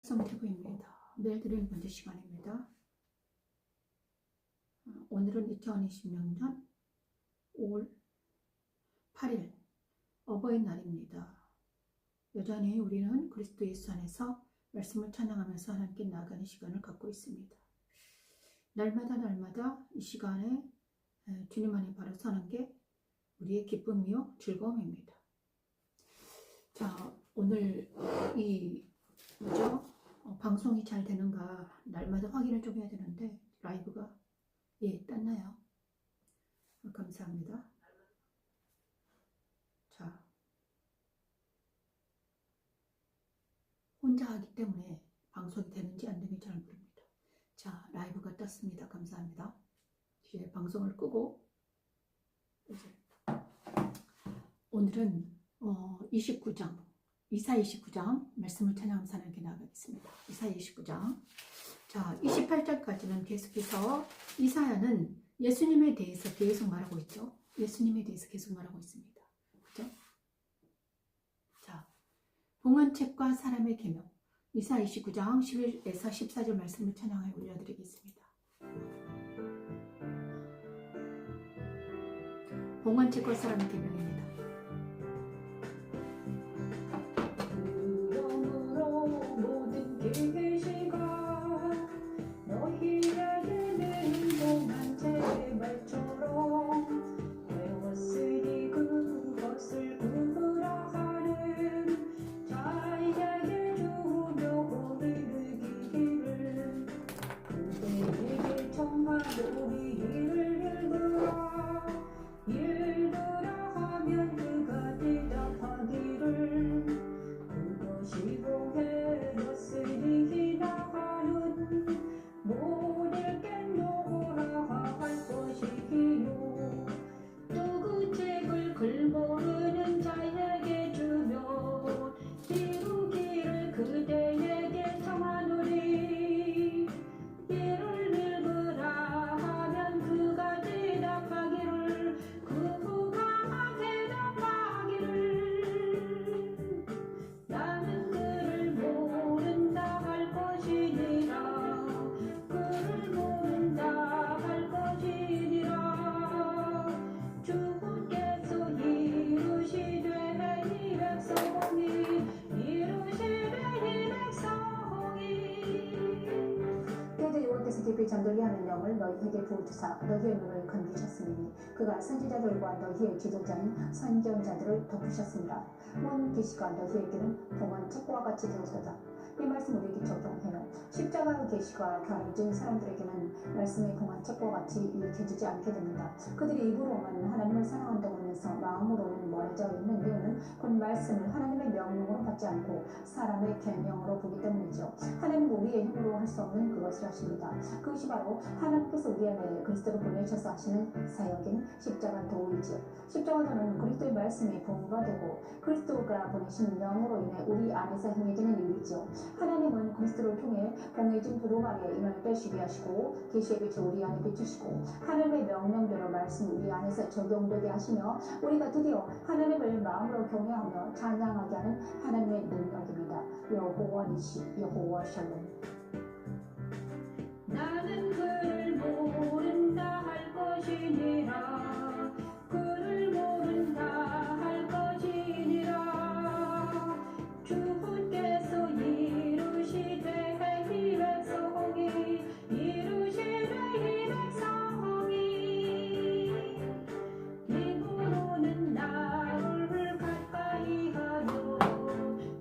성태구입니다. 매일 드리는 번째 시간입니다. 오늘은 2026년 5월 8일 어버이날입니다. 여전히 우리는 그리스도 예수 안에서 말씀을 찬양하면서 하나님께 나아가는 시간을 갖고 있습니다. 날마다 이 시간에 주님 안에 바로 서는 게 우리의 기쁨이요 즐거움입니다. 자, 오늘 방송이 잘 되는가 날마다 확인을 좀 해야 되는데 라이브가 떴나요? 감사합니다. 자, 혼자 하기 때문에 방송이 되는지 안 되는지 잘 모릅니다. 자, 라이브가 떴습니다. 감사합니다. 이제 방송을 끄고 오늘은 29장 이사 29장 말씀을 찬양하면서 하나님께 나아가겠습니다. 이사 29장. 자, 28장까지는 계속해서 이사야는 예수님에 대해서 계속 말하고 있죠. 예수님에 대해서 계속 말하고 있습니다. 그죠? 자, 봉헌책과 사람의 계명. 이사 29장 11에서 14절 말씀을 찬양하여 올려드리겠습니다. 봉헌책과 사람의 계명입니다. 깊이 잠들게 하는 영을 너희에게 부어주사 너희의 눈을 건드리셨으니 그가 선지자들과 너희의 지도자인 선지자들을 덮으셨습니다. 모든 계시가 너희에게는 봉헌책과 같이 되었도다. 이 말씀 우리에게 적용해요. 십자가의 계시가 가르친 사람들에게는 말씀의 봉헌책과 같이 읽혀지지 않게 됩니다. 그들이 입으로는 하나님을 사랑한다고 하면서 마음으로는 멀어져 있는 이유는 그 말씀을 하나님의 명령으로 받지 않고 사람의 계명으로 보기 때문이죠. 하나님은 우리의 힘으로 할 수 없는 그것을 하십니다. 그것이 바로 하나님께서 우리 안에 그리스도를 보내셔서 하시는 사역인 십자가 도이지요. 십자가 도는 그리스도의 말씀이 본가 되고 그리스도가 보내신 영으로 인해 우리 안에서 행해지는 일이죠. 하나님은 그리스도를 통해 봉해진 두루마리의 인을 빼시게 하시고 계시의 빛을 우리 안에 비추시고 하나님의 명령대로 말씀 우리 안에서 적용되게 하시며 우리가 드디어 하나님을 마음으로 경외하며 찬양하게 하는 하나님의 능력입니다. 여호와 니시, 여호와 샬롬. 나는 그를 모른다 할 것이니라. 그를 모른다 할 것이니라. 주께서 이루시되 이 백성이 이루시되 이 백성이 입으로는 나를 가까이 하고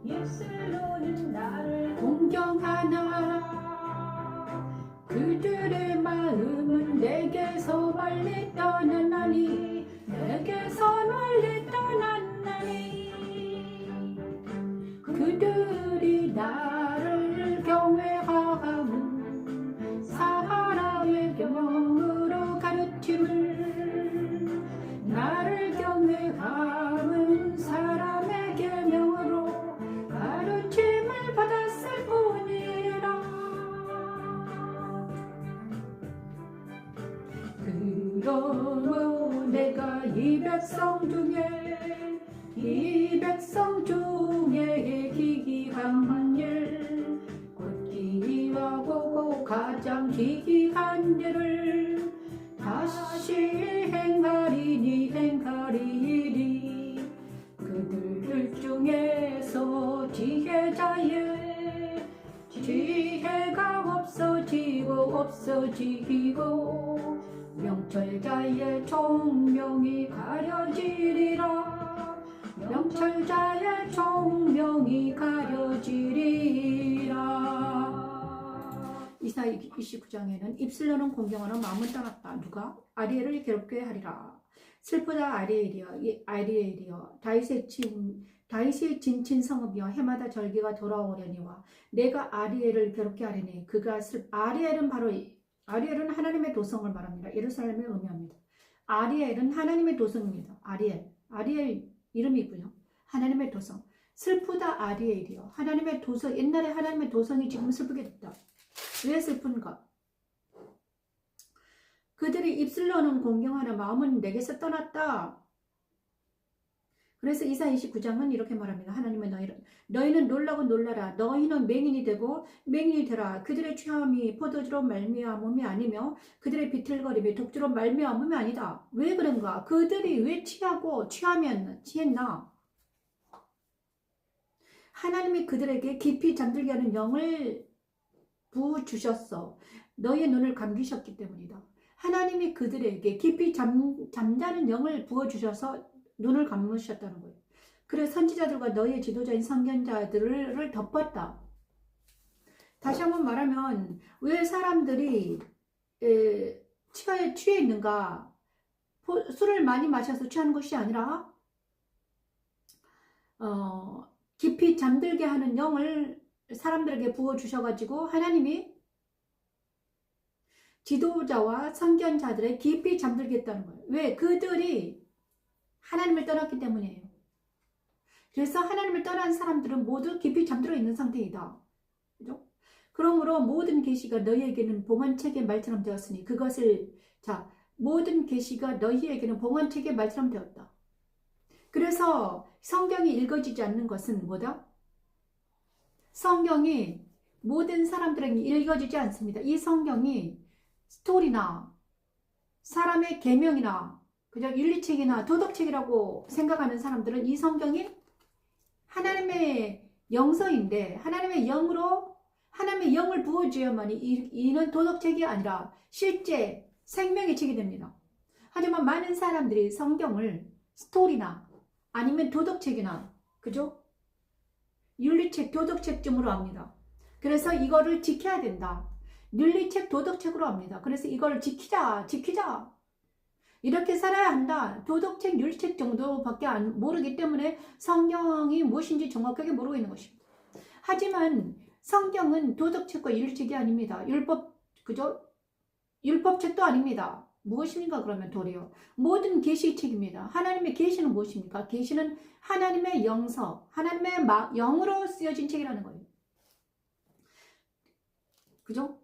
입술로는 나를 공경하나. 그들의 마음은 내게서 멀리 떠나나니 내게서 멀리 떠났나니 그들이 나를 경외함은 사람의 명으로 가르침을 나를 경외함은 사람의 계명으로 가르침을 받았을 뿐이라. 그러므로 내가 이 백성 중에 기기한 일 가장 귀한 일을 다시 행하리니 그들 중에서 지혜자의 지혜가 없어지고 명철자의 총명이 가려지리라. 명철자의 총명이 가려지리라. 이사 29장에는 입술 여는 공경하는 마음은 떠났다. 누가? 아리엘을 괴롭게 하리라. 슬프다 아리엘이여 다윗의 진친 성읍이여 해마다 절기가 돌아오려니와 내가 아리엘을 괴롭게 하리니 그가 아리엘은 하나님의 도성을 말합니다. 예루살렘을 의미합니다. 아리엘은 하나님의 도성입니다. 아리엘 이름이고요. 하나님의 도성. 슬프다 아리엘이요. 하나님의 도성, 옛날에 하나님의 도성이 지금 슬프게 됐다. 왜 슬픈가? 그들이 입술로는 공경하는 마음은 내게서 떠났다. 그래서 이사 29장은 이렇게 말합니다. 하나님은 너희는 놀라고 놀라라. 너희는 맹인이 되고 맹인이 되라. 그들의 취함이 포도주로 말미암음이 아니며 그들의 비틀거림이 독주로 말미암음이 아니다. 왜 그런가? 그들이 왜 취했나? 하나님이 그들에게 깊이 잠들게 하는 영을 부어주셨어. 너희의 눈을 감기셨기 때문이다. 하나님이 그들에게 깊이 잠자는 영을 부어주셔서 눈을 감으셨다는 거예요. 그래서 선지자들과 너희의 지도자인 선견자들을 덮었다. 다시 한번 말하면 왜 사람들이 취해 있는가? 술을 많이 마셔서 취하는 것이 아니라 깊이 잠들게 하는 영을 사람들에게 부어주셔가지고 하나님이 지도자와 선견자들의 깊이 잠들게 했다는 거예요. 왜? 그들이 하나님을 떠났기 때문이에요. 그래서 하나님을 떠난 사람들은 모두 깊이 잠들어 있는 상태이다. 그죠? 그러므로 모든 계시가 너희에게는 봉헌책의 말처럼 되었으니 모든 계시가 너희에게는 봉헌책의 말처럼 되었다. 그래서 성경이 읽어지지 않는 것은 뭐다? 성경이 모든 사람들에게 읽어지지 않습니다. 이 성경이 스토리나 사람의 계명이나 그냥 윤리책이나 도덕책이라고 생각하는 사람들은 이 성경이 하나님의 영서인데 하나님의 영을 부어줘야만이 이는 도덕책이 아니라 실제 생명의 책이 됩니다. 하지만 많은 사람들이 성경을 스토리나 아니면 도덕책이나 그죠? 윤리책, 도덕책쯤으로 합니다. 그래서 이거를 지켜야 된다. 윤리책, 도덕책으로 합니다. 그래서 이걸 지키자. 이렇게 살아야 한다. 도덕책, 윤리책 정도밖에 모르기 때문에 성경이 무엇인지 정확하게 모르고 있는 것입니다. 하지만 성경은 도덕책과 윤리책이 아닙니다. 율법책도 아닙니다. 무엇입니까? 그러면 도리어 모든 계시책입니다. 하나님의 계시는 무엇입니까? 계시는 하나님의 영서, 하나님의 영으로 쓰여진 책이라는 거예요. 그죠?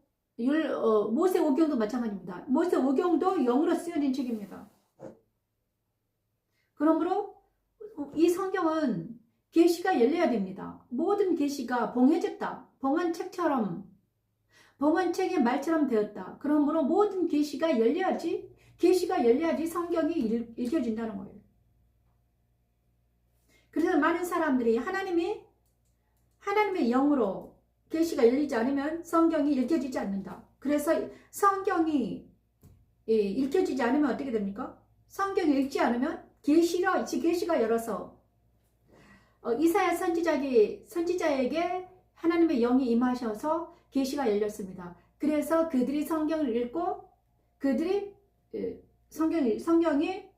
모세 오경도 마찬가지입니다. 모세 오경도 영으로 쓰여진 책입니다. 그러므로 이 성경은 계시가 열려야 됩니다. 모든 계시가 봉해졌다. 봉헌책의 말처럼 되었다. 그러므로 모든 계시가 열려야지 성경이 읽혀진다는 거예요. 그래서 많은 사람들이 하나님의 영으로 계시가 열리지 않으면 성경이 읽혀지지 않는다. 그래서 성경이 읽혀지지 않으면 어떻게 됩니까? 성경을 읽지 않으면 계시가 열어서 이사야 선지자에게 하나님의 영이 임하셔서 계시가 열렸습니다. 그래서 그들이 성경을 읽고 성경이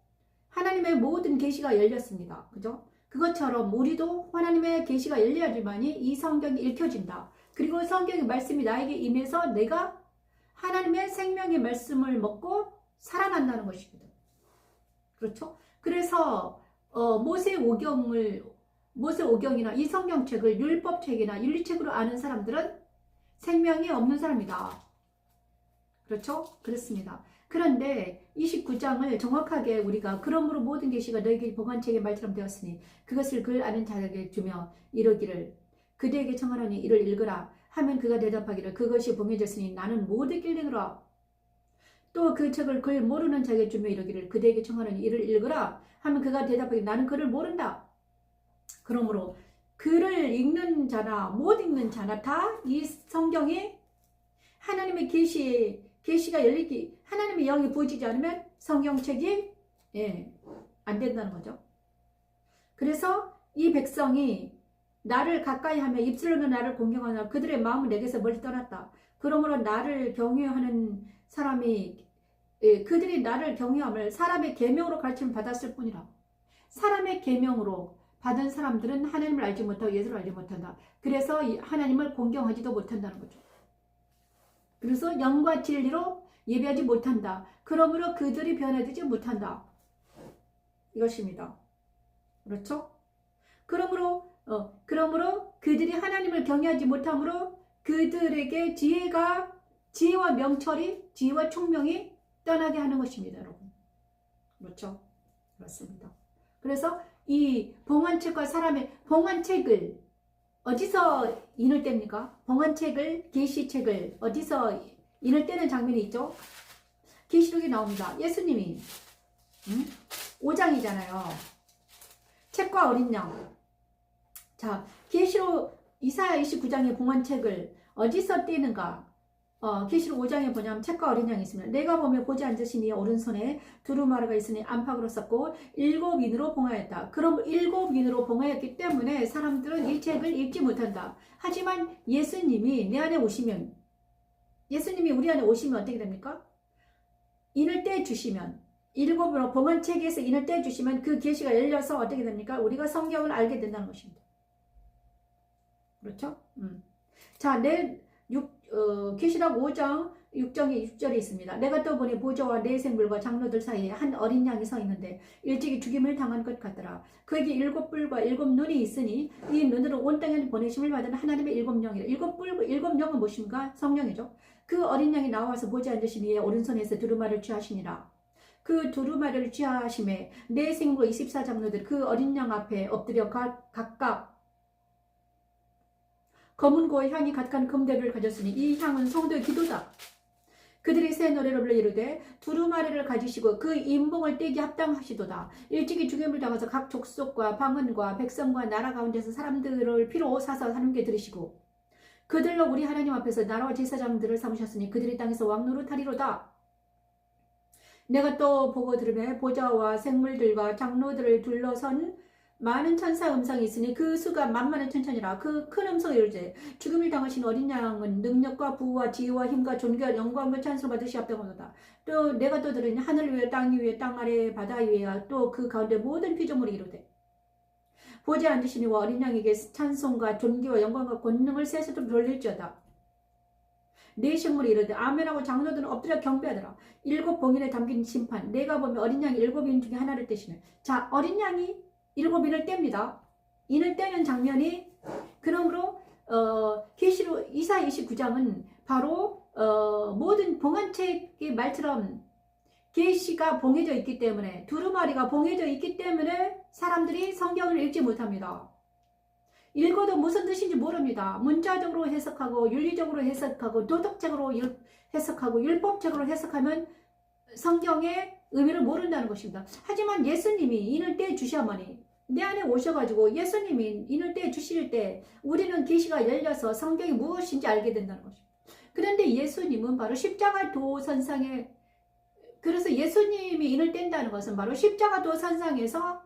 하나님의 모든 계시가 열렸습니다. 그죠? 그것처럼 우리도 하나님의 계시가 열려야지만이 이 성경이 읽혀진다. 그리고 성경의 말씀이 나에게 임해서 내가 하나님의 생명의 말씀을 먹고 살아난다는 것입니다. 그렇죠? 그래서 모세 오경이나 이 성경책을 율법책이나 윤리책으로 아는 사람들은 생명이 없는 사람이다. 그렇죠? 그렇습니다. 그런데 29장을 정확하게 우리가 그러므로 모든 계시가 너에게 봉헌책의 말처럼 되었으니 그것을 글 아는 자에게 주며 이르기를 그대에게 청하노니 이를 읽으라. 하면 그가 대답하기를 그것이 봉해졌으니 나는 못 읽겠느니라. 또 그 책을 글 모르는 자에게 주며 이르기를 그대에게 청하노니 이를 읽으라 하면 그가 대답하기를 나는 글을 모른다. 그러므로 글을 읽는 자나 못 읽는 자나 다 이 성경에 하나님의 계시가 열리기 하나님의 영이 부어지지 않으면 성경책이 안 된다는 거죠. 그래서 이 백성이 나를 가까이 하며 입술로는 나를 공경하나 그들의 마음은 내게서 멀리 떠났다. 그러므로 나를 경외하는 사람이 그들이 나를 경외함을 사람의 계명으로 가르침을 받았을 뿐이라. 사람의 계명으로 받은 사람들은 하나님을 알지 못하고 예수를 알지 못한다. 그래서 하나님을 공경하지도 못한다는 거죠. 그래서 영과 진리로 예배하지 못한다. 그러므로 그들이 변화되지 못한다. 이것입니다. 그렇죠? 그러므로 그들이 하나님을 경외하지 못함으로 그들에게 지혜와 명철이, 지혜와 총명이 떠나게 하는 것입니다, 여러분. 그렇죠? 그렇습니다. 그래서 이 봉헌책과 사람의 봉헌책을 어디서 인을 뗍니까? 봉헌책을, 계시책을 어디서 인을 떼는 장면이 있죠? 계시록이 나옵니다. 예수님이 5장이잖아요. 책과 어린 양. 자, 계시록 이사야 29장의 봉헌책을 어디서 떼는가? 계시록 5장에 보냐면 책과 어린 양이 있습니다. 내가 보며 보지 앉으신 이의 오른손에 두루마리가 있으니 안팎으로 썼고 7인으로 봉하였다. 그럼 7인으로 봉하였기 때문에 사람들은 이 책을 읽지 못한다. 하지만 예수님이 내 안에 오시면, 예수님이 우리 안에 오시면 어떻게 됩니까? 인을 떼주시면, 7으로 봉헌책에서 인을 떼주시면 그 계시가 열려서 어떻게 됩니까? 우리가 성경을 알게 된다는 것입니다. 그렇죠? 자, 계시록 5장 6절에 있습니다. 내가 또 보니 보좌와 네 생물과 장로들 사이에 한 어린 양이 서 있는데 일찍이 죽임을 당한 것 같더라. 그에게 7뿔과 7눈이 있으니 이 눈으로 온 땅에 보내심을 받은 하나님의 7영이라. 7영은 무엇입니까? 성령이죠. 그 어린 양이 나와서 보좌 앉으신 이의 오른손에서 두루마리를 취하시니라. 그 두루마리를 취하심에 네 생물과 24장로들 그 어린 양 앞에 엎드려 각각 검은 고의 향이 가득한 금대를 가졌으니 이 향은 성도의 기도다. 그들이 새 노래를 불러 이르되 두루마리를 가지시고 그 인봉을 떼기 합당하시도다. 일찍이 죽임을 당해서 각 족속과 방언과 백성과 나라 가운데서 사람들을 피로 사서 하나님께 들으시고 그들로 우리 하나님 앞에서 나라와 제사장들을 삼으셨으니 그들이 땅에서 왕노릇 하리로다. 내가 또 보고 들으며 보좌와 생물들과 장로들을 둘러선 많은 천사 음성이 있으니 그 수가 만만한 천천이라. 그 큰 음성이 이르되 죽음을 당하신 어린 양은 능력과 부와 지혜와 힘과 존귀와 영광과 찬송을 받으시옵다고하다. 또 내가 또 들으니 하늘 위에 땅 위에 땅 아래 바다 위에 또 그 가운데 모든 피조물이 이르되 보좌에 앉으신 이와 어린 양에게 찬송과 존귀와 영광과 권능을 세세토록 돌릴지어다. 네 식물이 이르되 아멘하고 장로들은 엎드려 경배하더라. 7 봉인에 담긴 심판. 내가 보면 어린 양이 7인 중에 하나를 떼시네. 자, 어린 양이 7인을 뗍니다. 인을 떼는 장면이 그러므로 계시록 이사야 29장은 바로 모든 봉헌책의 말처럼 계시가 봉해져 있기 때문에 두루마리가 봉해져 있기 때문에 사람들이 성경을 읽지 못합니다. 읽어도 무슨 뜻인지 모릅니다. 문자적으로 해석하고 윤리적으로 해석하고 도덕적으로 해석하고 율법적으로 해석하면 성경의 의미를 모른다는 것입니다. 하지만 예수님이 인을 떼주셔야만이 내 안에 오셔가지고 예수님이 인을 떼주실 때 우리는 계시가 열려서 성경이 무엇인지 알게 된다는 것입니다. 그런데 예수님은 바로 십자가 도선상에, 그래서 예수님이 인을 뗀다는 것은 바로 십자가 도선상에서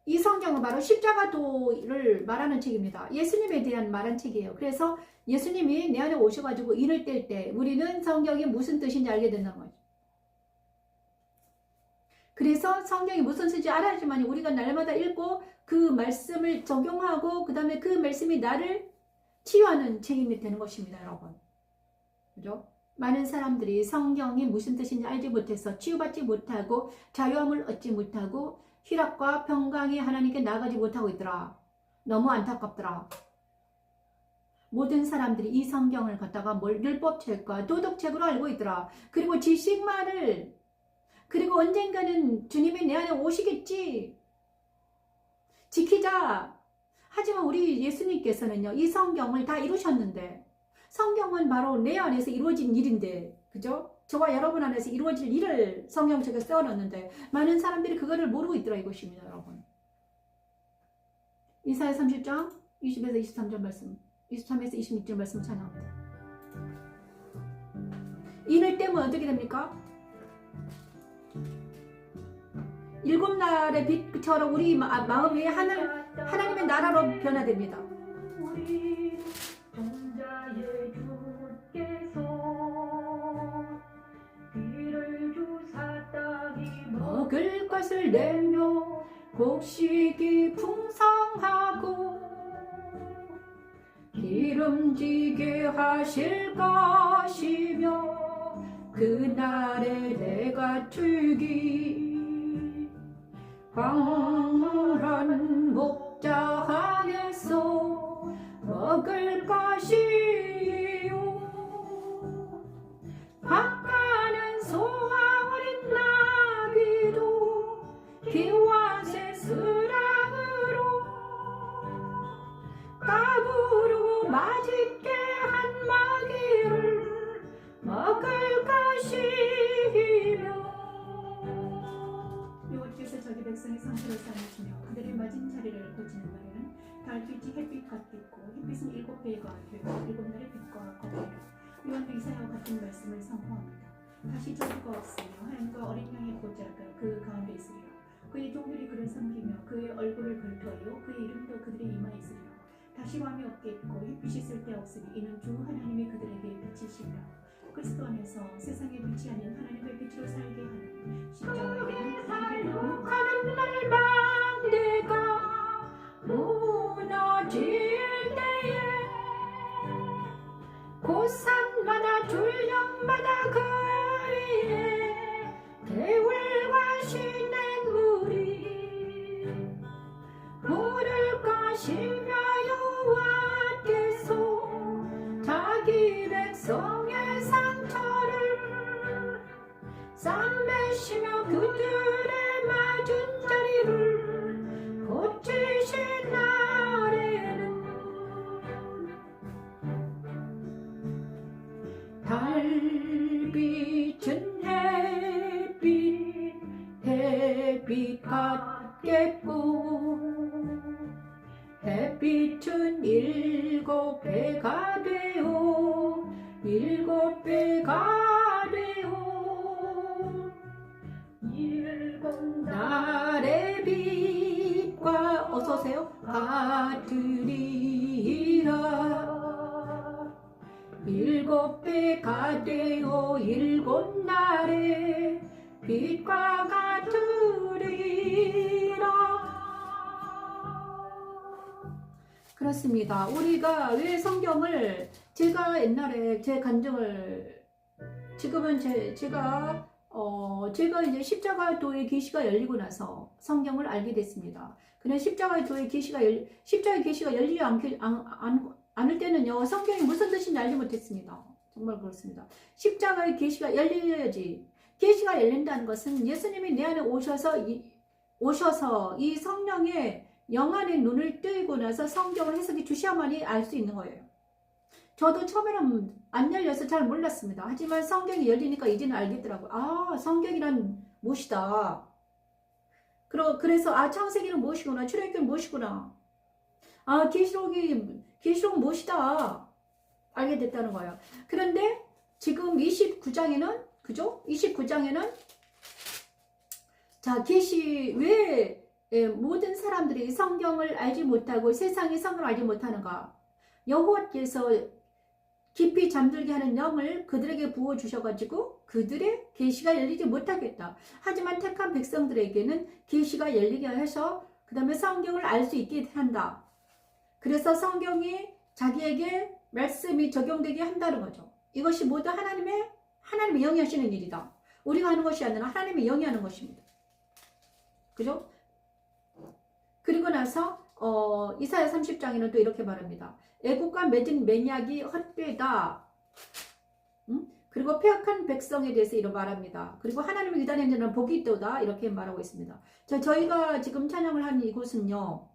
이 성경은 바로 십자가 도를 말하는 책입니다. 예수님에 대한 말한 책이에요. 그래서 예수님이 내 안에 오셔가지고 인을 뗄 때 우리는 성경이 무슨 뜻인지 알게 된다는 거죠. 그래서 성경이 무슨 뜻인지 알아야지만 우리가 날마다 읽고 그 말씀을 적용하고 그 다음에 그 말씀이 나를 치유하는 책임이 되는 것입니다, 여러분. 그죠? 많은 사람들이 성경이 무슨 뜻인지 알지 못해서 치유받지 못하고 자유함을 얻지 못하고 희락과 평강이 하나님께 나가지 못하고 있더라. 너무 안타깝더라. 모든 사람들이 이 성경을 갖다가 율법책과 도덕책으로 알고 있더라. 그리고 지식만을, 그리고 언젠가는 주님이 내 안에 오시겠지, 지키자, 하지만 우리 예수님께서는요, 이 성경을 다 이루셨는데, 성경은 바로 내 안에서 이루어진 일인데, 그죠? 저와 여러분 안에서 이루어질 일을 성경 속에 써놨는데, 많은 사람들이 그거를 모르고 있더라, 이것입니다, 여러분. 이사야 30장 20에서 23절 말씀, 23에서 26절 말씀 찬양합니다. 이를 때문에 어떻게 됩니까? 일곱 날의 빛처럼 우리 마음이 하나님의 나라로 변화됩니다. 먹을 것을 내며 곡식이 풍성하고 기름지게 하실 것이며 그날에 내가 줄기 광활한 목자항에서 먹을 것이요 바가는 소와 어린 나귀도 기와 새스랑으로 까부르고 맛있게 한 마귀를 먹을 것이며 여호와께서 자기 백성의 상태를 쌓으시며 그들의 맞은 자리를 고치는 날에는 달빛이 햇빛 같겠고 햇빛은 7배가 되고 7날의 빛과 같으리라. 요한도 이사야와 같은 말씀을 선포합니다. 다시 저주가 없으며 하나님과 어린 양의 보좌가 그 가운데 있으리라. 그의 종들이 그를 섬기며 그의 얼굴을 걸터하여 그의 이름도 그들의 이마에 있으리라. 다시 밤이 없겠고 햇빛이 쓸데없으니 이는 주 하나님이 그들에게 빛이시리라. 그리스도 안에서 세상의 빛이 아닌 하나님의 빛으로 살게 하는 십자가의 살로가는 날만 내가 무너질 때에 곳산마다 줄령마다 그 위에 개울과 시냇물이 흐를 것이며 여호와께서 자기 백성의 상처를 쌈매시며 그들의 맞은 자리를 고치신 날에는 달빛은 햇빛 같겠고 햇빛은 7배가 되어 7배가 되어 7날의 빛과 어서오세요 같으리라. 7배가 되어 7날의 빛과 같으리라. 그렇습니다. 우리가 왜 성경을 제가 옛날에 제 간증을 지금은 제가 이제 십자가의 계시가 열리고 나서 성경을 알게 됐습니다. 그냥 십자가의 계시가 열리지 않을 때는요 성경이 무슨 뜻인지 알지 못했습니다. 정말 그렇습니다. 십자가의 계시가 열려야지. 계시가 열린다는 것은 예수님이 내 안에 오셔서 이 성령의 영안의 눈을 뜨고 나서 성경을 해석해 주셔야만이 알 수 있는 거예요. 저도 처음에는 안 열려서 잘 몰랐습니다. 하지만 성경이 열리니까 이제는 알겠더라고요. 아, 성경이란 무엇이다. 그래서 창세기는 무엇이구나. 출애굽기는 무엇이구나. 아, 계시록은 무엇이다. 알게 됐다는 거예요. 그런데 지금 29장에는 그죠? 29장에는 자, 왜 모든 사람들이 성경을 알지 못하고 세상이 성경을 알지 못하는가? 여호와께서 깊이 잠들게 하는 영을 그들에게 부어주셔가지고 그들의 계시가 열리지 못하겠다. 하지만 택한 백성들에게는 계시가 열리게 해서 그 다음에 성경을 알 수 있게 한다. 그래서 성경이 자기에게 말씀이 적용되게 한다는 거죠. 이것이 모두 하나님의 영이 하시는 일이다. 우리가 하는 것이 아니라 하나님의 영이 하는 것입니다. 그죠? 그리고 나서 이사야 30장에는 또 이렇게 말합니다. 애국과 맺은 맹약이 헛되다. 그리고 폐역한 백성에 대해서 이렇게 말합니다. 그리고 하나님의 유단한 자는 복이 있도다. 이렇게 말하고 있습니다. 저희가 지금 찬양을 한 이곳은요.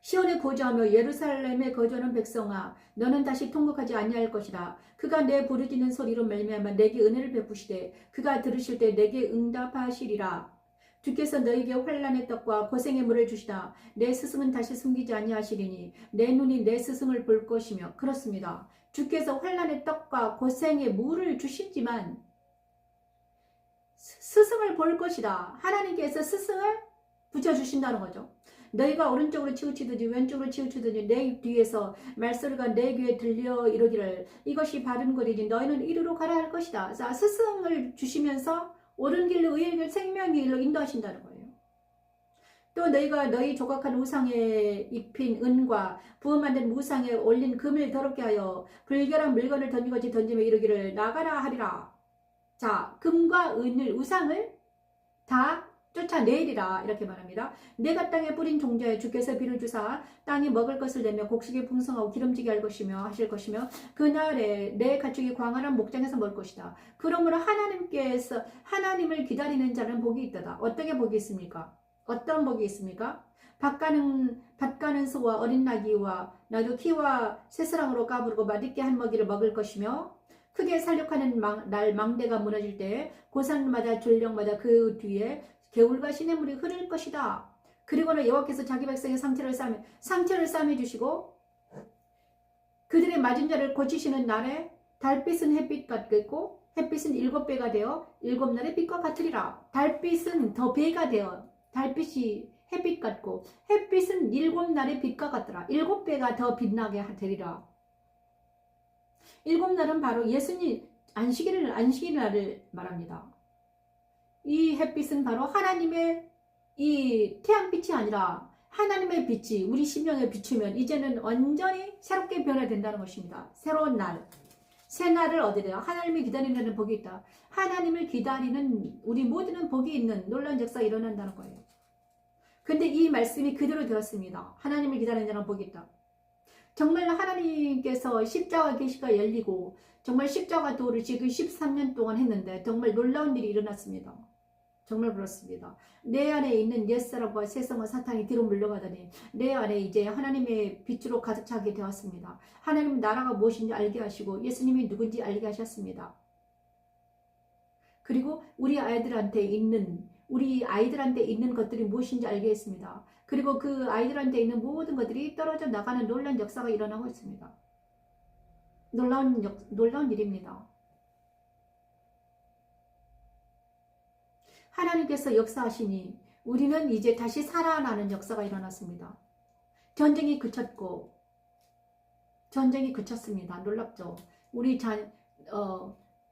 시온에 거주하며 예루살렘에 거주하는 백성아, 너는 다시 통곡하지 아니할 것이라. 그가 내 부르짖는 소리로 말미암아 내게 은혜를 베푸시되 그가 들으실 때 내게 응답하시리라. 주께서 너에게 환난의 떡과 고생의 물을 주시다. 내 스승은 다시 숨기지 아니하시리니 내 눈이 내 스승을 볼 것이며. 그렇습니다. 주께서 환난의 떡과 고생의 물을 주시지만 스승을 볼 것이다. 하나님께서 스승을 붙여주신다는 거죠. 너희가 오른쪽으로 치우치든지 왼쪽으로 치우치든지 내 뒤에서 말소리가 내 귀에 들려 이르기를 이것이 바른 길이지 너희는 이리로 가라 할 것이다. 자, 스승을 주시면서 옳은 길로 의의 길 생명의 길로 인도하신다는 거예요. 또 너희가 너희 조각한 우상에 입힌 은과 부어 만든 우상에 올린 금을 더럽게 하여 불결한 물건을 던지고지 던지며 이르기를 나가라 하리라. 자, 금과 은을 우상을 다 쫓아내리라 이렇게 말합니다. 내가 땅에 뿌린 종자에 주께서 비를 주사 땅이 먹을 것을 내며 곡식이 풍성하고 기름지게 할 것이며 하실 것이며 그날에 내 가축이 광활한 목장에서 먹을 것이다. 그러므로 하나님께서 하나님을 기다리는 자는 복이 있다. 어떻게 복이 있습니까? 어떤 복이 있습니까? 밭 가는 소와 어린 나귀와 나도 키와 새사랑으로 까부르고 맛있게 한 먹이를 먹을 것이며 크게 살육하는 날 망대가 무너질 때 고산마다 졸령마다 그 뒤에 개울과 시냇물이 흐를 것이다. 그리고는 여호와께서 자기 백성의 상처를 싸매 주시고 그들의 맞은 자를 고치시는 날에 달빛은 햇빛 같겠고 햇빛은 7배가 되어 7날의 빛과 같으리라. 달빛은 더 배가 되어 달빛이 햇빛 같고 햇빛은 7날의 빛과 같더라. 7배가 더 빛나게 되리라. 7날은 바로 예수님 안식일 날을 말합니다. 이 햇빛은 바로 하나님의 이 태양빛이 아니라 하나님의 빛이 우리 심령에 비추면 이제는 완전히 새롭게 변화된다는 것입니다. 새로운 날, 새 날을 얻으려 하나님을 기다리는 복이 있다. 하나님을 기다리는 우리 모두는 복이 있는 놀라운 역사가 일어난다는 거예요. 근데 이 말씀이 그대로 되었습니다. 하나님을 기다리는 자는 복이 있다. 정말 하나님께서 십자가 계시가 열리고 정말 십자가 도를 지금 13년 동안 했는데 정말 놀라운 일이 일어났습니다. 정말 그렇습니다. 내 안에 있는 옛사람과 세상과 사탄이 뒤로 물러가더니 내 안에 이제 하나님의 빛으로 가득 차게 되었습니다. 하나님 나라가 무엇인지 알게 하시고 예수님이 누군지 알게 하셨습니다. 그리고 우리 아이들한테 있는 것들이 무엇인지 알게 했습니다. 그리고 그 아이들한테 있는 모든 것들이 떨어져 나가는 놀라운 역사가 일어나고 있습니다. 놀라운 일입니다. 하나님께서 역사하시니 우리는 이제 다시 살아나는 역사가 일어났습니다. 전쟁이 그쳤습니다. 놀랍죠?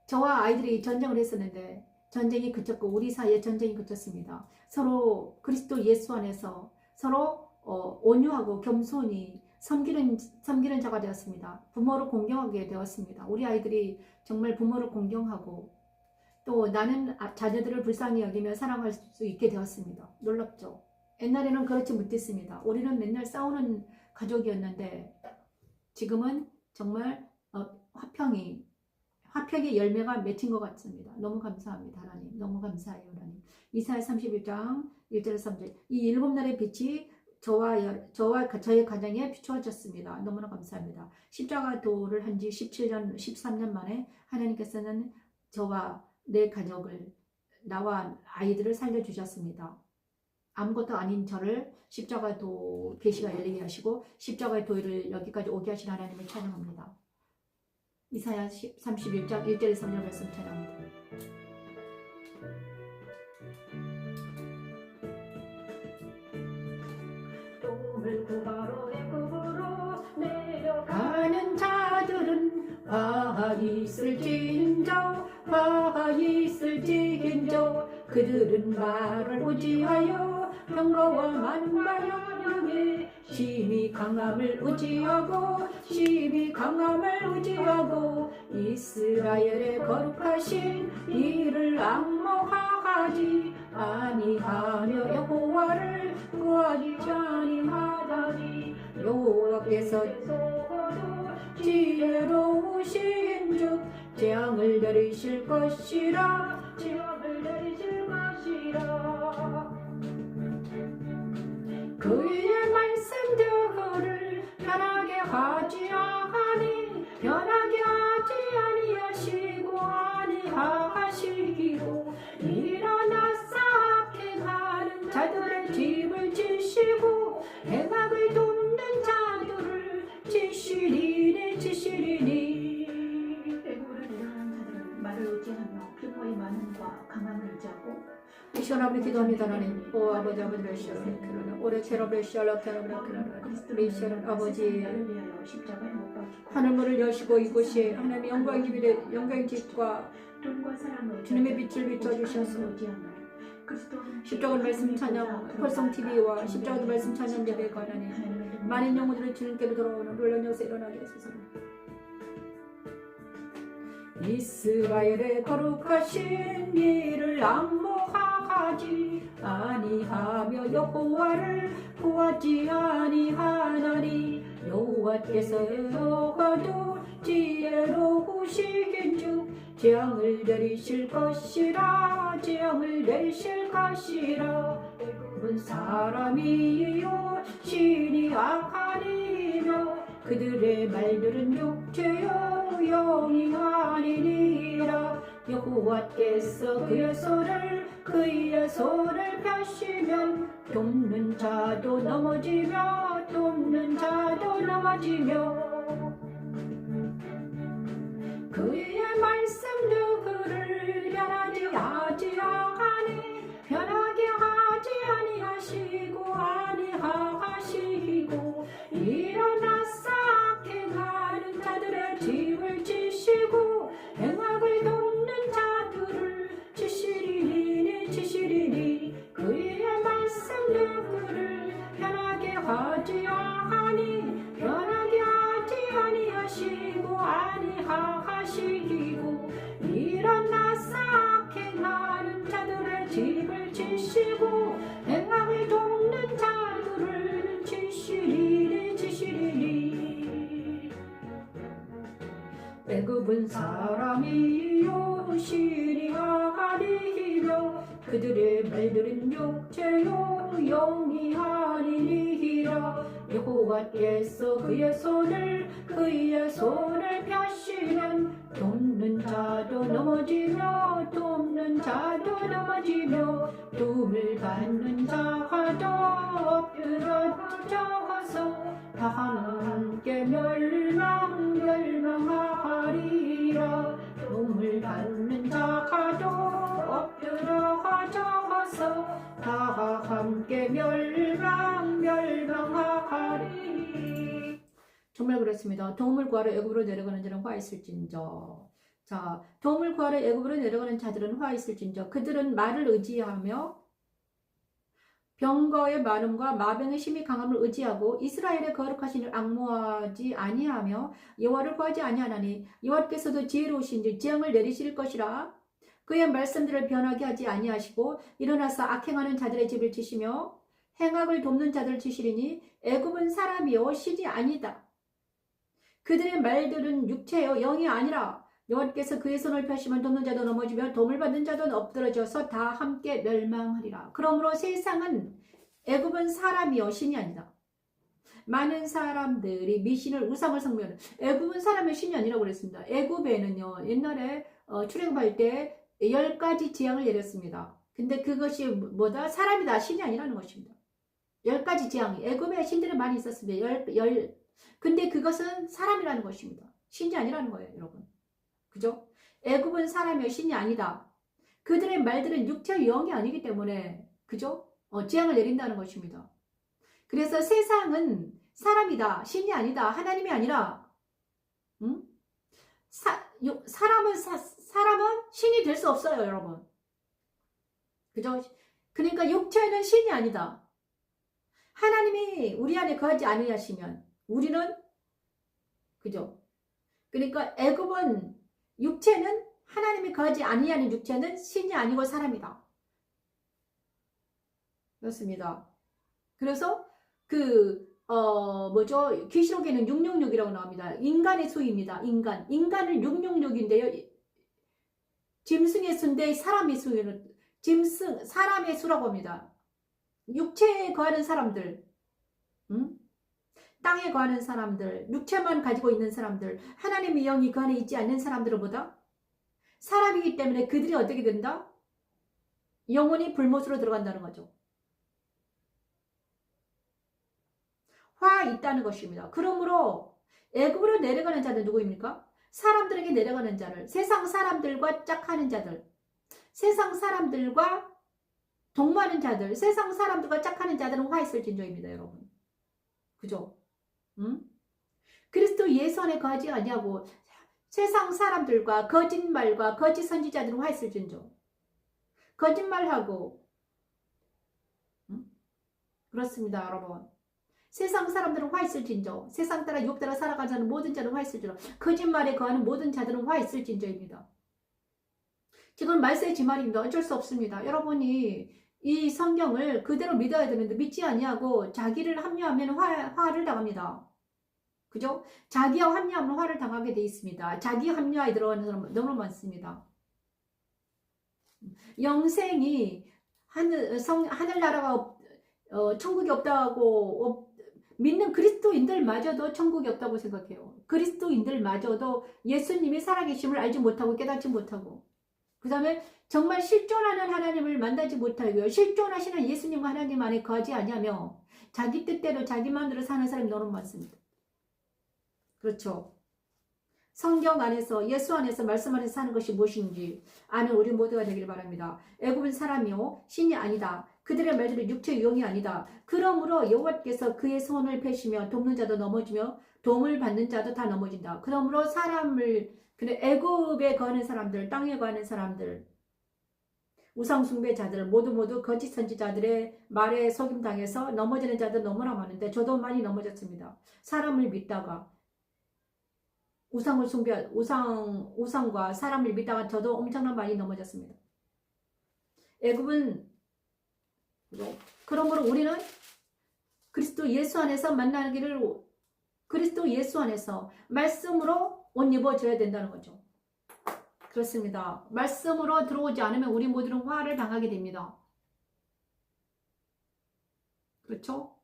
저와 아이들이 전쟁을 했었는데 전쟁이 그쳤고 우리 사이에 전쟁이 그쳤습니다. 서로 그리스도 예수 안에서 서로 온유하고 겸손히 섬기는 자가 되었습니다. 부모를 공경하게 되었습니다. 우리 아이들이 정말 부모를 공경하고 또 나는 자녀들을 불쌍히 여기며 사랑할 수 있게 되었습니다. 놀랍죠? 옛날에는 그렇지 못했습니다. 우리는 맨날 싸우는 가족이었는데 지금은 정말 화평의 열매가 맺힌 것 같습니다. 너무 감사합니다. 하나님. 너무 감사해요. 하나님. 이사야 31장 1절에서 3절 이 7날의 빛이 저와 저의 가정에 비추어졌습니다. 너무나 감사합니다. 십자가 도를 한 지 13년 만에 하나님께서는 저와 내 가족을 나와 아이들을 살려주셨습니다. 아무것도 아닌 저를 십자가도 계시가 열리게 하시고 십자가의 도를 여기까지 오게 하신 하나님을 찬양합니다. 이사야 31장 1절에서 3절 말씀 찬양합니다. 꿈을 구하러 애굽으로 내려가는 자들은 화 있을진저 그들은 말을 의지하여 평가와 많은 반영에 심히 강함을 의지하고 이스라엘의 거룩하신 이를 악모하지 아니하며 여호와를 구하지 아니하다니 여호와께서 지혜로우신즉 재앙을 내리실 것이라 그의 말씀 하지 아니 변하게 하지 아니하시고 아니하시기로 일어나서 악행하는 자들의 집을 지시고 행악을 돕는 자들을 지시리니 애국으로 내려가는 자들은 말을 의지하며 필모의 많음과 강함을 의지하고 미션 아버지 기도합니다. 하나님 오 아버지 레시얼 올해 캐럿 레시얼 캐럿 레시얼 아버지 십자가에 못 박히고 하늘문을 여시고 이곳이 하나님의 영광의 집과 돈과 사랑을 주님의 빛을 비춰주셔서 십자가의 말씀 찬양 활성TV와 십자가의 말씀 찬양 예배가 하나님 많은 영혼들을 주님께로 돌아오는 놀라운 역사 일어나게 하소서. 이스라엘의 거룩하신 이를 안목하지 아니하며 여호와를 구하지 아니하나니 여호와께서 여호와도 지혜로우시긴즉 재앙을 내리실 것이라 재앙을 내리실 것이라 애굽은 사람이요 신이 악하니며 그들의 말들은 육체요 영이 아니니라 여호와께서 그의 손을 펴시면 돕는 자도 넘어지며 그의 말씀도 그를 변하게 하지 아니하시고 일어나서 악행하는 자들의 집을 지시고 행악을 돕는 자들을 지시리니 그의 말씀도 그를 변하게 하지 아니하시고 일어나서 악행하는 자들의 집을 지시고 행악을 돕는 자들을 지시리니 애굽은 사람이요 신이 아니며 그들의 말들은 육체요 영이 아니니라 여호와께서 그의 손을 펴시면 돕는 자도 넘어지며 도움을 받는 자도 엎드러져서 다 함께 멸망하리라 도움을 받는 자도 엎드러져서 다 함께 멸망하리. 정말 그렇습니다. 도움을 구하러 애굽으로 내려가는 자는 화 있을진저. 자, 도움을 구하러 애굽으로 내려가는 자들은 화 있을진저. 그들은 말을 의지하며 병거의 많음과 마병의 힘이 강함을 의지하고 이스라엘의 거룩하신 이를 앙모하지 아니하며 여호와를 구하지 아니하나니 여호와께서도 지혜로우신지 재앙을 내리실 것이라 그의 말씀들을 변하게 하지 아니하시고 일어나서 악행하는 자들의 집을 치시며 행악을 돕는 자들을 치시리니 애굽은 사람이요 신이 아니다. 그들의 말들은 육체요 영이 아니라 여호와께서 그의 손을 펴시면 돕는 자도 넘어지며 도움을 받는 자도 엎드러져서 다 함께 멸망하리라. 그러므로 세상은 애굽은 사람이요 신이 아니다. 많은 사람들이 미신을 우상을 섬기는 애굽은 사람의 신이 아니라고 그랬습니다. 애굽에는요 옛날에 출애굽할 때 10가지 재앙을 내렸습니다. 근데 그것이 뭐다? 사람이다 신이 아니라는 것입니다. 10가지 재앙이 애굽에 신들이 많이 있었습니다. 근데 그것은 사람이라는 것입니다. 신이 아니라는 거예요, 여러분. 그죠? 애굽은 사람이요 신이 아니다. 그들의 말들은 육체의 영이 아니기 때문에 그죠? 재앙을 내린다는 것입니다. 그래서 세상은 사람이다. 신이 아니다. 하나님이 아니라 사람은 신이 될 수 없어요, 여러분. 그죠? 그러니까 육체는 신이 아니다. 하나님이 우리 안에 거하지 아니하시면 우리는 그죠? 그러니까 애굽은 육체는 하나님이 거하지 아니하는 육체는 신이 아니고 사람이다. 그렇습니다. 그래서 계시록에는 666이라고 나옵니다. 인간의 수입니다. 인간은 666인데요. 짐승의 수인데 사람의 수는 사람의 수라고 합니다. 육체에 거하는 사람들. 땅에 거하는 사람들, 육체만 가지고 있는 사람들, 하나님의 영이 그 안에 있지 않는 사람들보다 사람이기 때문에 그들이 어떻게 된다? 영혼이 불못으로 들어간다는 거죠. 화 있다는 것입니다. 그러므로 애굽으로 내려가는 자들 누구입니까? 사람들에게 내려가는 자를, 세상 사람들과 짝하는 자들, 세상 사람들과 동무하는 자들, 세상 사람들과 짝하는 자들은 화 있을 진조입니다, 여러분. 그죠? 응? 그리스도 예수 안에 거하지 아니하고 세상 사람들과 거짓말과 거짓 선지자들은 화 있을 진조. 거짓말하고, 응? 그렇습니다, 여러분. 세상 사람들은 화 있을 진저. 세상 따라 유혹 따라 살아가자는 모든 자는 화 있을 진저. 거짓말에 거하는 모든 자들은 화 있을 진저입니다. 지금 말세의 지말입니다. 어쩔 수 없습니다. 여러분이 이 성경을 그대로 믿어야 되는데 믿지 아니하고 자기를 합리화하면 화를 당합니다. 그죠? 자기와 합리화하면 화를 당하게 돼 있습니다. 자기 합리화에 들어가는 사람 너무 많습니다. 영생이 하늘나라가 천국이 없다고 믿는 그리스도인들마저도 천국이 없다고 생각해요. 그리스도인들마저도 예수님이 살아계심을 알지 못하고 깨닫지 못하고 그 다음에 정말 실존하는 하나님을 만나지 못하고요. 실존하시는 예수님과 하나님 안에 거하지 아니하며 자기 뜻대로 자기만으로 사는 사람이 너무 많습니다. 그렇죠. 성경 안에서 예수 안에서 말씀 안에서 사는 것이 무엇인지 아는 우리 모두가 되기를 바랍니다. 애굽은 사람이요 신이 아니다. 그들의 말들은 육체의 영이 아니다. 그러므로 여호와께서 그의 손을 펴시며 돕는 자도 넘어지며 도움을 받는 자도 다 넘어진다. 그러므로 근데 애굽에 거하는 사람들, 땅에 거하는 사람들, 우상 숭배자들 모두 거짓 선지자들의 말에 속임당해서 넘어지는 자들 너무나 많은데 저도 많이 넘어졌습니다. 사람을 믿다가 우상과 사람을 믿다가 저도 엄청난 많이 넘어졌습니다. 애굽은 그러므로 우리는 그리스도 예수 안에서 만나기를 그리스도 예수 안에서 말씀으로 옷 입어줘야 된다는 거죠. 그렇습니다. 말씀으로 들어오지 않으면 우리 모두는 화를 당하게 됩니다. 그렇죠?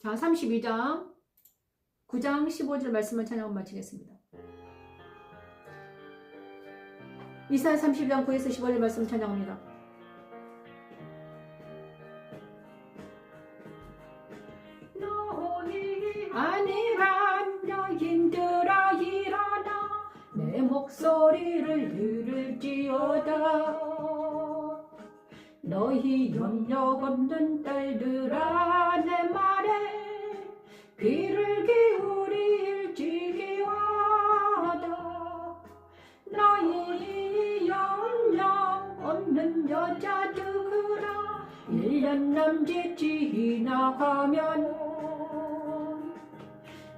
자, 32장 9장 15절 말씀을 찬양하고 마치겠습니다. 이사야 32장 9에서 15절 말씀을 찬양합니다. 너희 아니란 여인들아 일어나 내 목소리를 들을지어다. 너희 염려 없는 딸들아 내 말에 귀를 기울일지어다. 너희 염려 없는 여자들아 1년 남짓 지나가면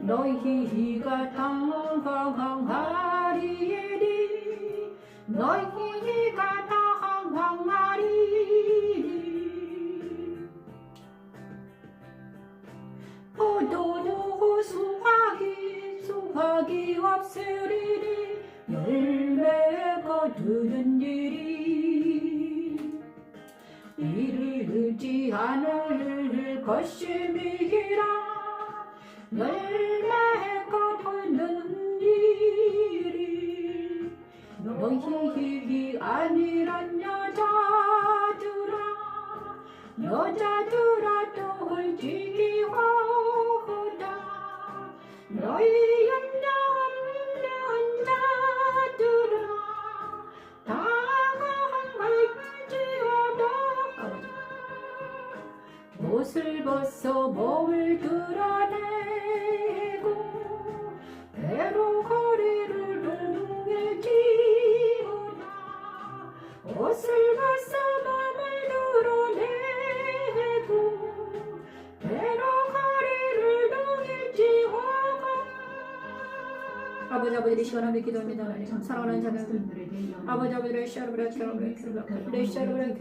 너희가 당황하리니 너희가 당황하리니 포도주 수확이 없으리니 열매 거두는 일이 이르지 않을 것임이라. 열매 거두는 일이 너희 아니란 여자들아 떨지기호다. 너희 염려 없는 자들아 당황할지어다. 옷을 벗어 몸을 드러내고 배로 거리를 동일지어다. 옷을 벗어 몸을 드러내고 배로 거리를 동일지어다. 아버지 이 시간 함께 기도합니다. 사랑하는 자녀들 아버지 아버지를 샤르브라케 아버지를 샤르브라케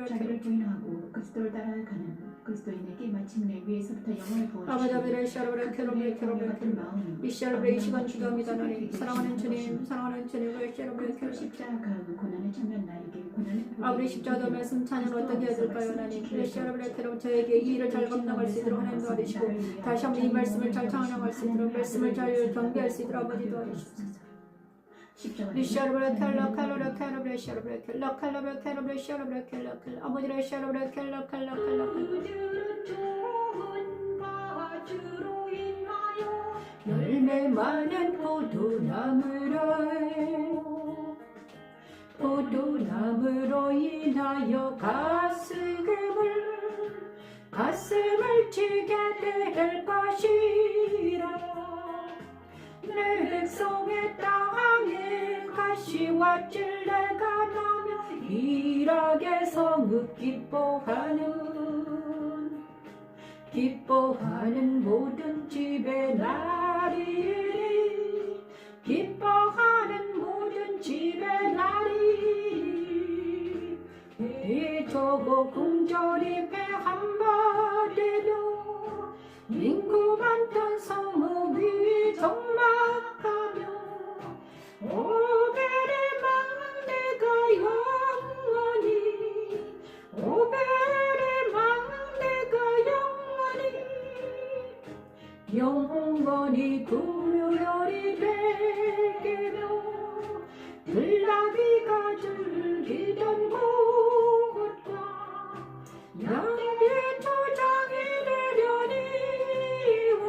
자기를 부인하고 그리스도를 따라가는 그리스도인에게 마침내 위에서부터 영원을 부어주시고 아버지 이 시간 기도합니다. 사랑하는 주님 십자가 고난에 참여한 나에게 아버지 십자가 말씀 찬양 어떻게 해야 될까요 하나님. 여러분 저에게 이 일을 잘 감당할 수 있도록 하나님 도와주시고 다시 한번 이 말씀을 잘 찬양할 수 있도록 말씀을 잘 경배할 수 있도록 아버지 도와주시옵소서. 리샤르브라 켈러 켈러라 켈러브라 샤르브라 켈러 켈러브라 켈러브라 샤르브라 켈러 켈러 아버지라 샤르브라 켈러 켈러 켈러 열매 많은 포도나무로 인하여 가슴을 치게 될 것이라. 내 백성의 땅에 가시와 찔레가 나며 일하게 성읍 기뻐하는 모든 집에 나리 기뻐하는 모든 집에 나리 저거 궁전이 배 한바되며 인구 많던 성읍이 적막하며 오벨의 막내가 영원히 구별이 되게며 들나비가 즐기던 곳과 양비 초장이 되려니와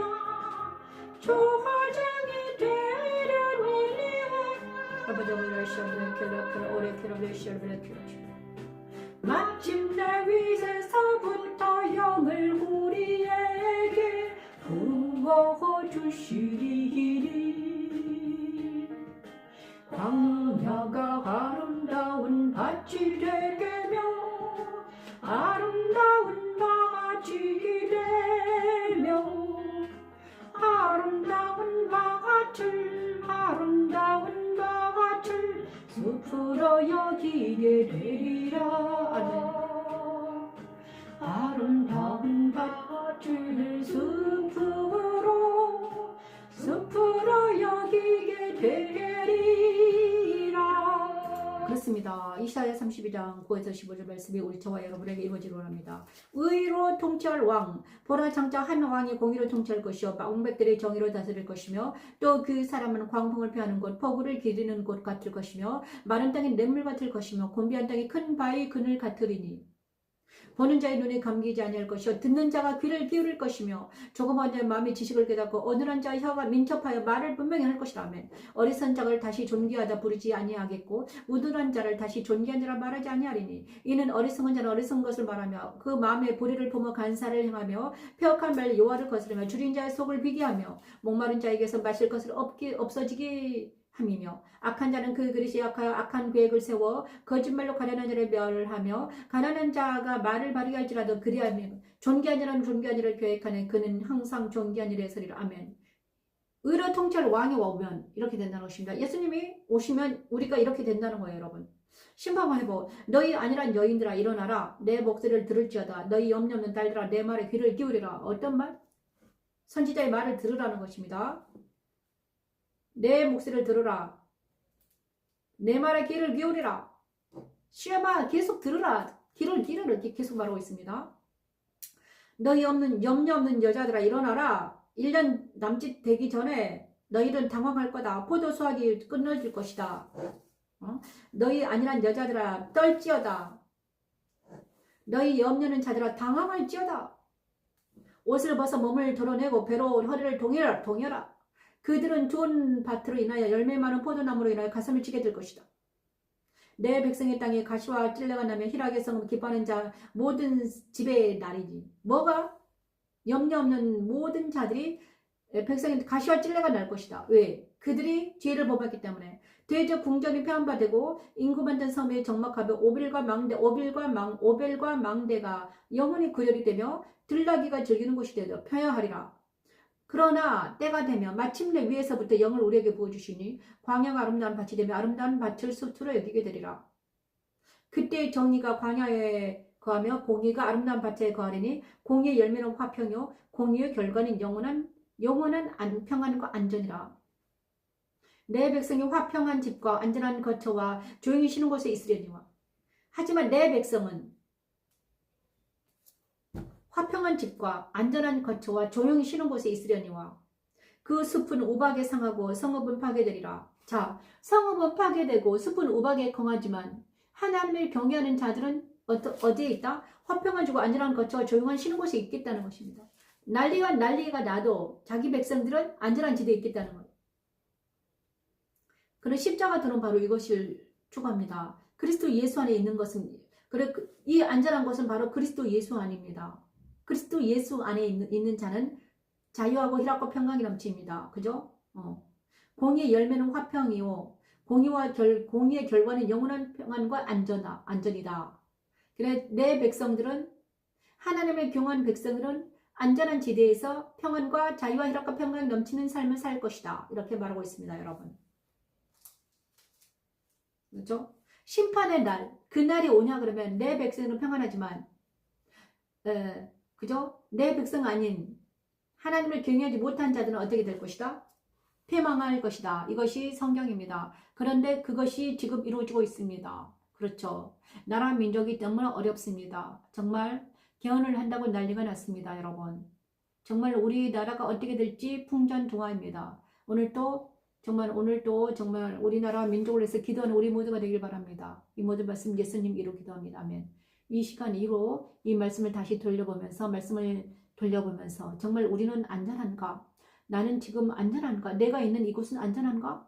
초화장이 되려니와 마침내 위에서부터 영을 우리에게 부어 주시리니 광야가 아름다운 밭이 되게며 아름다운 밭이 되며 아름다운 밭을 숲으로 여기게 되리라. 아름다운 밭을 숲으로 여기게 되리라. 그렇습니다. 이사야 32장 9에서 15절 말씀이 우리 저와 여러분에게 이루어지기 원합니다. 의로 통치할 왕, 보라 장차 한 왕이 공의로 통치할 것이요 왕백들이 정의로 다스릴 것이며 또 그 사람은 광풍을 피하는 곳, 폭우를 기리는 곳 같을 것이며 마른 땅이 냇물 같을 것이며 곤비한 땅이 큰 바위 그늘 같으리니 보는 자의 눈이 감기지 아니할 것이요 듣는 자가 귀를 기울일 것이며 조그만 자의 마음이 지식을 깨닫고 어눌한 자의 혀가 민첩하여 말을 분명히 할 것이라. 아멘. 어리석은 자를 다시 존귀하다 부르지 아니하겠고 우둔한 자를 다시 존귀한 자라 말하지 아니하리니 이는 어리석은 자는 어리석은 것을 말하며 그 마음에 불의를 품어 간사를 행하며 폐역한 말 여호와를 거스르며 줄인 자의 속을 비기하며 목마른 자에게서 마실 것을 없어지게 함이며 악한 자는 그 그릇이 약하여 악한 계획을 세워 거짓말로 가난한 자를 멸하며 가난한 자가 말을 바르게 할지라도 그리하며 존귀한 자는 존귀한 일을 계획하는 그는 항상 존귀한 일에 서리라. 아멘. 의로 통치할 왕이 오면 이렇게 된다는 것입니다. 예수님이 오시면 우리가 이렇게 된다는 거예요. 여러분 심판만 해보. 너희 아니란 여인들아 일어나라. 내 목소리를 들을지어다. 너희 염려 없는 딸들아 내 말에 귀를 기울이라. 어떤 말? 선지자의 말을 들으라는 것입니다. 내 목소리를 들으라. 내 말에 귀를 기울이라. 시험아 계속 들으라. 귀를 기울이라. 계속 말하고 있습니다. 너희 염려 없는 여자들아 일어나라. 1년 남짓 되기 전에 너희는 당황할 거다. 포도 수확이 끊어질 것이다. 너희 아니란 여자들아 떨지어다. 너희 염려는 자들아 당황할지어다. 옷을 벗어 몸을 드러내고 배로 허리를 동여라. 그들은 좋은 밭으로 인하여 열매 많은 포도나무로 인하여 가슴을 치게 될 것이다. 내 백성의 땅에 가시와 찔레가 나며 희락의 성을 기뻐하는 자 모든 집의 날이니. 뭐가? 염려 없는 모든 자들이 백성의 가시와 찔레가 날 것이다. 왜? 그들이 죄를 범했기 때문에. 대저 궁전이 폐한바되고 인구 많던 섬에 적막하며 오벨과 망대가 영원히 구절이 되며 들나귀가 즐기는 곳이 되어 펴야하리라. 그러나 때가 되면 마침내 위에서부터 영을 우리에게 부어주시니 광야가 아름다운 밭이 되며 아름다운 밭을 숲으로 여기게 되리라. 그때 정의가 광야에 거하며 공의가 아름다운 밭에 거하리니 공의의 열매는 화평이요 공의의 결과는 영원한 평안과 안전이라. 내 백성이 화평한 집과 안전한 거처와 조용히 쉬는 곳에 있으려니와 하지만 내 백성은 화평한 집과 안전한 거처와 조용히 쉬는 곳에 있으려니와 그 숲은 우박에 상하고 성읍은 파괴되리라. 자, 성읍은 파괴되고 숲은 우박에 거하지만 하나님을 경외하는 자들은 어디에 있다? 화평한 집과 안전한 거처와 조용한 쉬는 곳에 있겠다는 것입니다. 난리가 나도 자기 백성들은 안전한 지대에 있겠다는 것. 그런 십자가들은 바로 이것을 추구합니다. 그리스도 예수 안에 있는 것은, 이 안전한 것은 바로 그리스도 예수 안입니다. 그리스도 예수 안에 있는 자는 자유하고 희락과 평강이 넘칩니다. 그죠? 공의의 열매는 화평이요. 공의의 결과는 영원한 평안과 안전이다. 그래, 내 백성들은, 하나님의 경외하는 백성들은 안전한 지대에서 평안과 자유와 희락과 평강이 넘치는 삶을 살 것이다. 이렇게 말하고 있습니다, 여러분. 그렇죠? 심판의 날, 그날이 오냐 그러면 내 백성은 평안하지만, 그죠? 내 백성 아닌 하나님을 경외하지 못한 자들은 어떻게 될 것이다? 패망할 것이다. 이것이 성경입니다. 그런데 그것이 지금 이루어지고 있습니다. 그렇죠. 나라 민족이 너무나 어렵습니다. 정말 개헌을 한다고 난리가 났습니다, 여러분. 정말 우리나라가 어떻게 될지 풍전등화입니다. 오늘도 정말 우리나라 민족을 위해서 기도하는 우리 모두가 되길 바랍니다. 이 모든 말씀 예수님 이루 기도합니다. 아멘. 이 시간 이후로 이 말씀을 다시 돌려보면서 정말 우리는 안전한가? 나는 지금 안전한가? 내가 있는 이곳은 안전한가?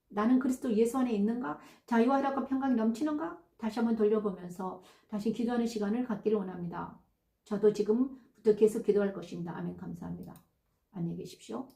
나는 그리스도 예수 안에 있는가? 자유와 희락과 평강이 넘치는가? 다시 한번 돌려보면서 다시 기도하는 시간을 갖기를 원합니다. 저도 지금부터 계속 기도할 것입니다. 아멘. 감사합니다. 안녕히 계십시오.